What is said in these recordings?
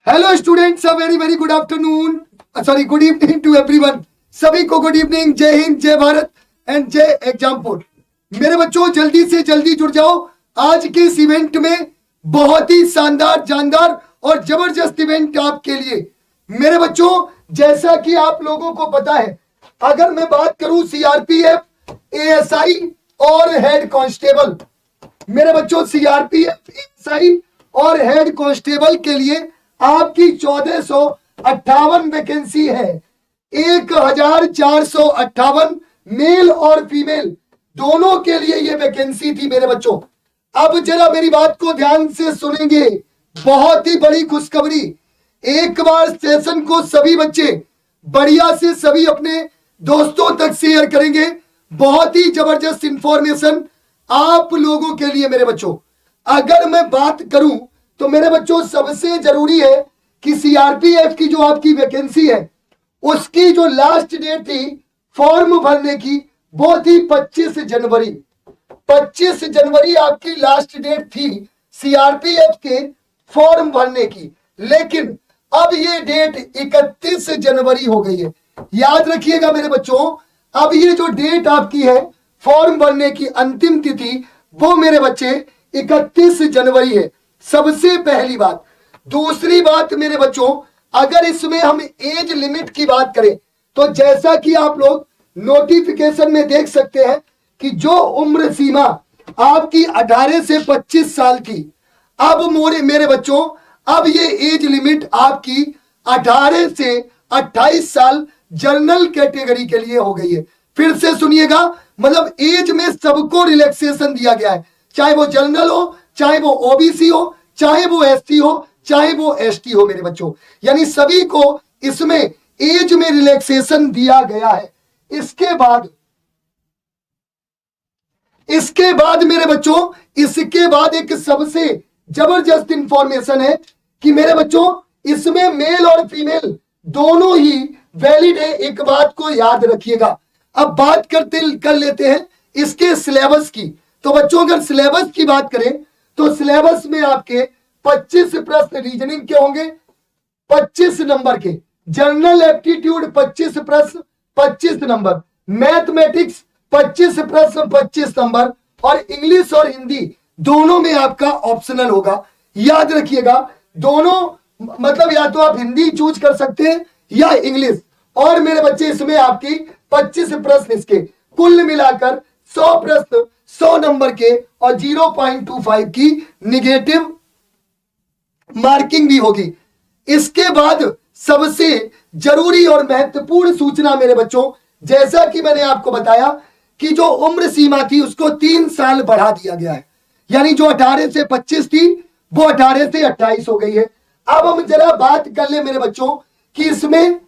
Hello students, a very very good afternoon, sorry good evening to everyone. सभी को good evening, जय हिंद, जय Bharat and जय एग्जामपुर। मेरे बच्चों जल्दी से जल्दी जुड़ जाओ आज के इस इवेंट में। बहुत ही शानदार, जानदार और जबरदस्त इवेंट आपके लिए। मेरे बच्चों जैसा कि आप लोगों को पता है, अगर मैं बात करूं सीआरपीएफ, एएसआई और हेड कांस्टेबल, मेरे बच्चों सीआरपीएफ, एएसआई और हेड कांस्टेबल के लिए आपकी 1458 वैकेंसी है। 1458 मेल और फीमेल दोनों के लिए ये वैकेंसी थी मेरे बच्चों। अब जरा मेरी बात को ध्यान से सुनेंगे, बहुत ही बड़ी खुशखबरी। एक बार सेशन को सभी बच्चे बढ़िया से सभी अपने दोस्तों तक शेयर करेंगे। बहुत ही जबरदस्त इंफॉर्मेशन आप लोगों के लिए मेरे बच्चों। अगर मैं बात करूं तो मेरे बच्चों सबसे जरूरी है कि सीआरपीएफ की जो आपकी वैकेंसी है उसकी जो लास्ट डेट थी फॉर्म भरने की वो थी 25 जनवरी। 25 जनवरी आपकी लास्ट डेट थी सीआरपीएफ के फॉर्म भरने की, लेकिन अब ये डेट 31 जनवरी हो गई है। याद रखिएगा मेरे बच्चों, अब ये जो डेट आपकी है फॉर्म भरने की अंतिम तिथि वो मेरे बच्चे 31 जनवरी है। सबसे पहली बात। दूसरी बात मेरे बच्चों, अगर इसमें हम एज लिमिट की बात करें तो जैसा कि आप लोग नोटिफिकेशन में देख सकते हैं कि जो उम्र सीमा आपकी 18 से 25 साल थी, अब मेरे बच्चों अब ये एज लिमिट आपकी 18 से 28 साल जनरल कैटेगरी के लिए हो गई है। फिर से सुनिएगा, मतलब एज में सबको रिलैक्सेशन दिया गया है, चाहे वो जनरल हो, चाहे वो ओबीसी हो, चाहे वो एसटी हो, चाहे वो एसटी हो मेरे बच्चों, यानी सभी को इसमें एज में रिलैक्सेशन दिया गया है। इसके बाद मेरे बच्चों, इसके बाद एक सबसे जबरदस्त इंफॉर्मेशन है कि मेरे बच्चों इसमें मेल और फीमेल दोनों ही वैलिड है। एक बात को याद रखिएगा। अब बात कर लेते हैं इसके सिलेबस की। तो बच्चों अगर सिलेबस की बात करें तो सिलेबस में आपके 25 प्रश्न रीजनिंग के होंगे, 25 नंबर के, जनरल एप्टीट्यूड 25 प्रश्न 25 नंबर, मैथमेटिक्स 25 प्रश्न 25 नंबर, और इंग्लिश और हिंदी दोनों में आपका ऑप्शनल होगा। याद रखिएगा, दोनों मतलब या तो आप हिंदी चूज कर सकते हैं या इंग्लिश। और मेरे बच्चे इसमें आपकी 25 प्रश्न, इसके कुल मिलाकर 100 प्रश्न 100 नंबर के और 0.25 की निगेटिव मार्किंग भी होगी। इसके बाद सबसे जरूरी और महत्वपूर्ण सूचना मेरे बच्चों, जैसा कि मैंने आपको बताया कि जो उम्र सीमा थी उसको 3 साल बढ़ा दिया गया है, यानी जो 18 से 25 थी वो 18 से 28 हो गई है। अब हम जरा बात कर ले मेरे बच्चों कि इसमें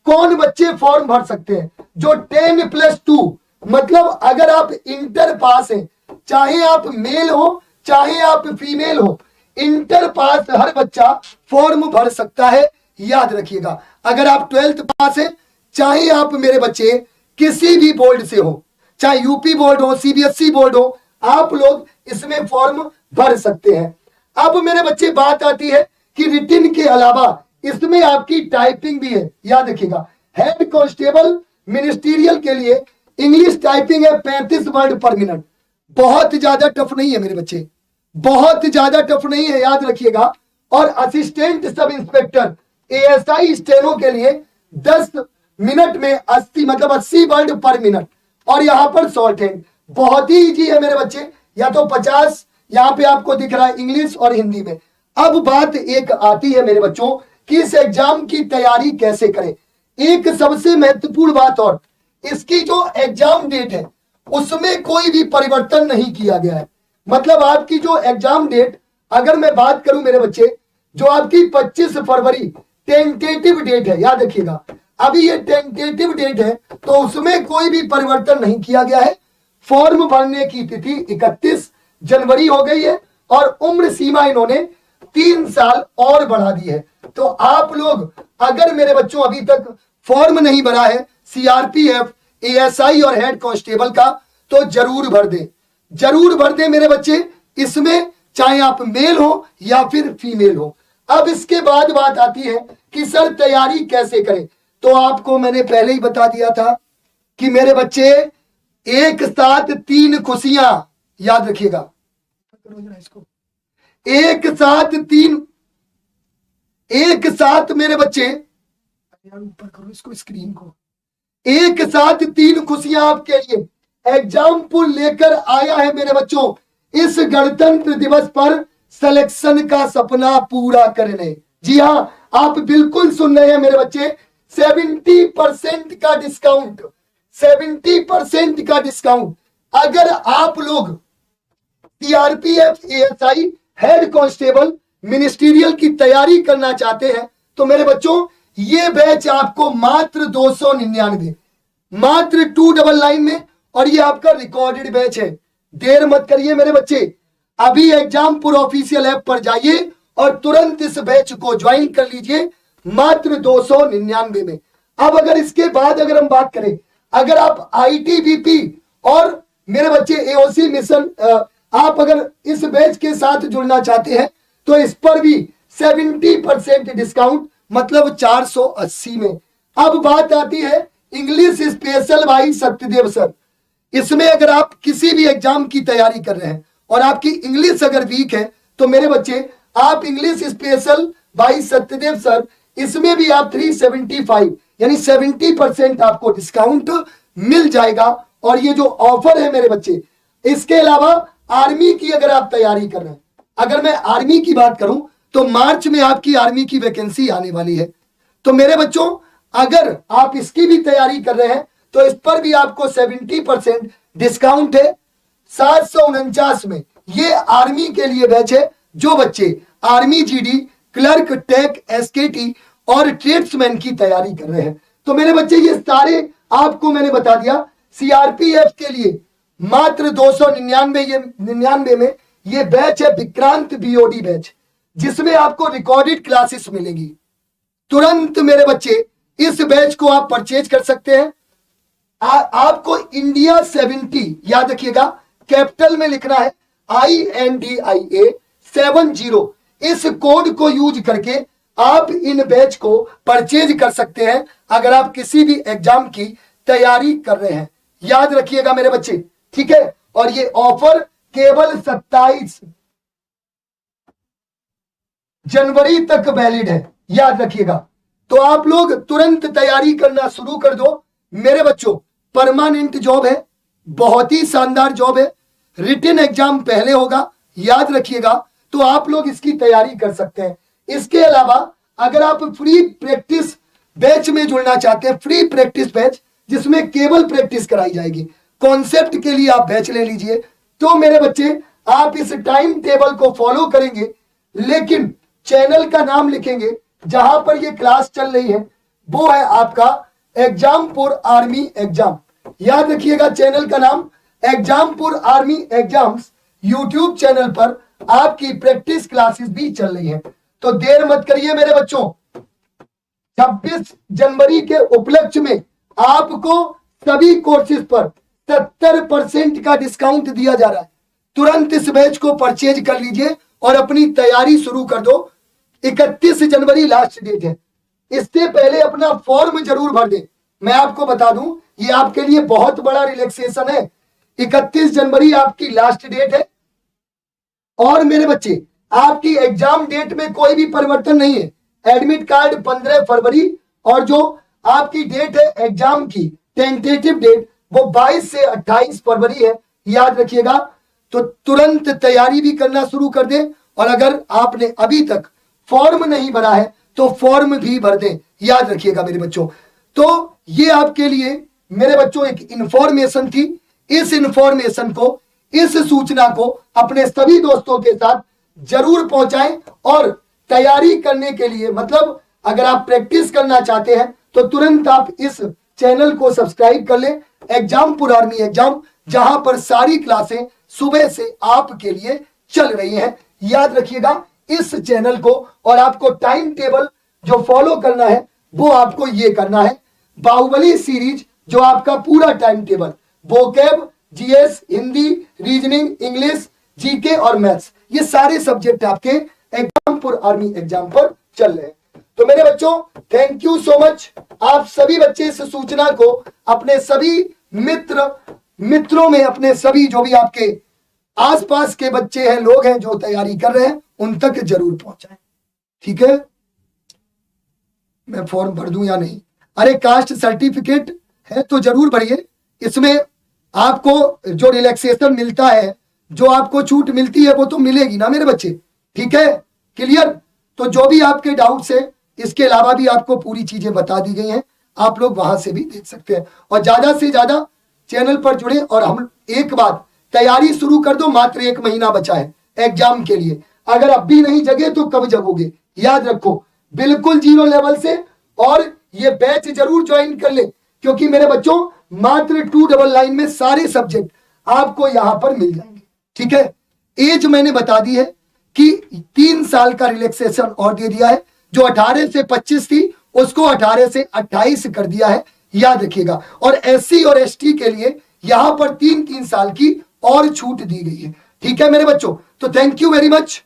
कौन बच्चे फॉर्म भर सकते हैं। जो 10+2 मतलब अगर आप इंटर पास हैं, चाहे आप मेल हो चाहे आप फीमेल हो, इंटर पास हर बच्चा फॉर्म भर सकता है। याद रखिएगा, अगर आप 12th पास हैं, चाहे आप मेरे बच्चे किसी भी बोर्ड से हो, चाहे यूपी बोर्ड हो, सीबीएसई बोर्ड हो, आप लोग इसमें फॉर्म भर सकते हैं। अब मेरे बच्चे बात आती है कि रिटिन के अलावा इसमें आपकी टाइपिंग भी है। याद रखिएगा, हेड कांस्टेबल मिनिस्ट्रियल के लिए इंग्लिश टाइपिंग है 35 वर्ड पर मिनट। बहुत ज्यादा टफ नहीं है मेरे बच्चे, बहुत ज्यादा टफ नहीं है, याद रखिएगा। और assistant sub inspector ASI steno के लिए 10 मिनट में 80 मतलब 80 वर्ड पर मिनट, और यहां पर शॉर्ट हैंड बहुत ही इजी है मेरे बच्चे। या तो 50 यहां पे आपको दिख रहा है इंग्लिश और हिंदी में। अब बात एक आती है मेरे बच्चों कि इस एग्जाम की तैयारी कैसे करें। एक सबसे महत्वपूर्ण बात, और इसकी जो एग्जाम डेट है उसमें कोई भी परिवर्तन नहीं किया गया है। मतलब आपकी जो एग्जाम डेट, अगर मैं बात करूं मेरे बच्चे, जो आपकी 25 फरवरी टेंटेटिव डेट है, याद रखिएगा अभी ये टेंटेटिव डेट है, तो उसमें कोई भी परिवर्तन नहीं किया गया है। फॉर्म भरने की तिथि 31 जनवरी हो गई है और उम्र सीमा इन्होंने 3 साल और बढ़ा दी है। तो आप लोग अगर मेरे बच्चों अभी तक फॉर्म नहीं भरा है सीआरपीएफ, एएसआई और हेड कांस्टेबल का, तो जरूर भर दें, जरूर भर दें मेरे बच्चे। इसमें चाहे आप मेल हो या फिर फीमेल हो, अब इसके बाद बात आती है कि सर तैयारी कैसे करें। तो आपको मैंने पहले ही बता दिया था कि मेरे बच्चे एक साथ तीन खुशियां, याद रखिएगा, इसको एक साथ मेरे बच्चे, ऊपर करो इसको, स्क्रीन को, एक साथ तीन खुशियां आपके लिए एग्जाम्पल लेकर आया है मेरे बच्चों इस गणतंत्र दिवस पर सिलेक्शन का सपना पूरा करने। जी हां, आप बिल्कुल सुन रहे हैं मेरे बच्चे, 70% का डिस्काउंट, 70% का डिस्काउंट। अगर आप लोग CRPF, ASI, head constable, ministerial की तैयारी करना चाहते हैं तो मेरे बच्चों ये बैच आपको मात्र 299, मात्र 299 में, और ये आपका रिकॉर्डेड बैच है। देर मत करिए मेरे बच्चे, अभी एग्जामपुर ऑफिशियल ऐप पर जाइए और तुरंत इस बैच को ज्वाइन कर लीजिए मात्र 299 में। अब अगर इसके बाद अगर हम बात करें, अगर आप आईटीबीपी और मेरे बच्चे एओसी मिशन आप अगर इस बैच के साथ जुड़ना चाहते हैं तो इस पर भी 70% डिस्काउंट, मतलब 480 में। अब बात आती है इंग्लिश स्पेशल भाई सत्यदेव सर। इसमें अगर आप किसी भी एग्जाम की तैयारी कर रहे हैं और आपकी इंग्लिश अगर वीक है तो मेरे बच्चे आप इंग्लिश स्पेशल भाई सत्यदेव सर, इसमें भी आप 375 यानी 70% आपको डिस्काउंट मिल जाएगा। और ये जो ऑफर है मेरे बच्चे, इसके अलावा आर्मी की अगर आप तैयारी कर रहे हैं, अगर मैं आर्मी की बात करूं तो मार्च में आपकी आर्मी की वैकेंसी आने वाली है। तो मेरे बच्चों अगर आप इसकी भी तैयारी कर रहे हैं तो इस पर भी आपको 70% डिस्काउंट है 749 में। ये आर्मी के लिए बैच है जो बच्चे army GD, clerk, tech, SKT और ट्रेड्समैन की तैयारी कर रहे हैं। तो मेरे बच्चे ये सारे आपको मैंने बता दिया। सीआरपीएफ के लिए मात्र 299 में ये बैच है विक्रांत बीओडी बैच, जिसमें आपको रिकॉर्डेड क्लासेस मिलेंगी। तुरंत मेरे बच्चे इस बैच को आप परचेज कर सकते हैं। आपको इंडिया 70 याद रखिएगा, कैपिटल में लिखना है INDIA 70। इस कोड को यूज करके आप इन बैच को परचेज कर सकते हैं अगर आप किसी भी एग्जाम की तैयारी कर रहे हैं। याद रखिएगा मेरे बच्चे, ठीक है। और ये ऑफर केवल 27 जनवरी तक वैलिड है, याद रखिएगा। तो आप लोग तुरंत तैयारी करना शुरू कर दो मेरे बच्चों। परमानेंट जॉब है, बहुत ही शानदार जॉब है। रिटन एग्जाम पहले होगा, याद रखिएगा। तो आप लोग इसकी तैयारी कर सकते हैं। इसके अलावा अगर आप फ्री प्रैक्टिस बैच में जुड़ना चाहते हैं, फ्री प्रैक्टिस बैच जिसमें केवल प्रैक्टिस कराई जाएगी, कॉन्सेप्ट के लिए आप बैच ले लीजिए। तो मेरे बच्चे आप इस टाइम टेबल को फॉलो करेंगे, लेकिन चैनल का नाम लिखेंगे जहां पर ये क्लास चल रही है, वो है आपका एग्जामपुर आर्मी एग्जाम। याद रखिएगा चैनल का नाम Exampur army exams. YouTube channel पर आपकी प्रैक्टिस क्लासेस भी चल रही है। तो देर मत करिए मेरे बच्चों, 26 जनवरी के उपलक्ष्य में आपको सभी कोर्सेज पर 70% का डिस्काउंट दिया जा रहा है। तुरंत इस बैच को परचेज कर लीजिए और अपनी तैयारी शुरू कर दो। 31 जनवरी लास्ट डेट है। इससे पहले अपना फॉर्म जरूर भर दें। मैं आपको बता दूं, ये आपके लिए बहुत बड़ा रिलैक्सेशन है। 31 जनवरी आपकी लास्ट डेट है और मेरे बच्चे आपकी एग्जाम डेट में कोई भी परिवर्तन नहीं है। एडमिट कार्ड 15 फरवरी और जो आपकी डेट है एग्जाम की टेंटेटिव डेट वो 22 से 28 फरवरी है, याद रखिएगा। तो तुरंत तैयारी भी करना शुरू कर दें और अगर आपने अभी तक फॉर्म नहीं भरा है तो फॉर्म भी भर दें, याद रखिएगा मेरे बच्चों। तो ये आपके लिए मेरे बच्चों एक इंफॉर्मेशन थी। इस इंफॉर्मेशन को, इस सूचना को अपने सभी दोस्तों के साथ जरूर पहुंचाएं और तैयारी करने के लिए, मतलब अगर आप प्रैक्टिस करना चाहते हैं तो तुरंत आप इस चैनल को सब्सक्राइब कर लें, एग्जामपुर आर्मी एग्जाम, जहां पर सारी क्लासें सुबह से आपके लिए चल रही हैं। याद रखिएगा इस चैनल को। और आपको टाइम टेबल जो फॉलो करना है वो आपको ये करना है, बाहुबली सीरीज जो आपका पूरा time table, vocab, GS, Hindi, reasoning, English, GK और मैथ्स, ये सारे सब्जेक्ट आपके एग्जामपुर आर्मी एग्जाम पर चल रहे हैं। तो मेरे बच्चों थैंक यू सो मच। आप सभी बच्चे इस सूचना को अपने सभी मित्रों में, अपने सभी जो भी आपके आसपास के बच्चे हैं, लोग हैं जो तैयारी कर रहे हैं, उन तक जरूर पहुंचाएं। ठीक है, मैं फॉर्म भर दूं या नहीं? अरे कास्ट सर्टिफिकेट है तो जरूर भरिए। इसमें आपको जो रिलैक्सेशन मिलता है, जो आपको छूट मिलती है, वो तो मिलेगी ना मेरे बच्चे। ठीक है, क्लियर? तो जो भी आपके डाउट्स है, इसके अलावा भी आपको पूरी चीजें बता दी गई हैं, आप लोग वहां से भी देख सकते हैं। और ज्यादा से ज्यादा चैनल पर जुड़े और हम एक बात तैयारी शुरू कर दो। मात्र 1 महीना बचा है एग्जाम के लिए। अगर अब भी नहीं जगे तो कब जगोगे? याद रखो, बिल्कुल 0 लेवल से, और ये बैच जरूर ज्वाइन कर ले, क्योंकि मेरे बच्चों मात्र 299 में सारे सब्जेक्ट आपको यहां पर मिल जाएंगे। ठीक है, एज मैंने बता दी है कि 3 साल का रिलैक्सेशन और दे दिया है। जो 18 से 25 थी उसको 18 से 28 कर दिया है, याद रखिएगा। और SC और ST के लिए यहां पर 3-3 साल की और छूट दी गई है। ठीक है मेरे बच्चों, तो थैंक यू वेरी मच।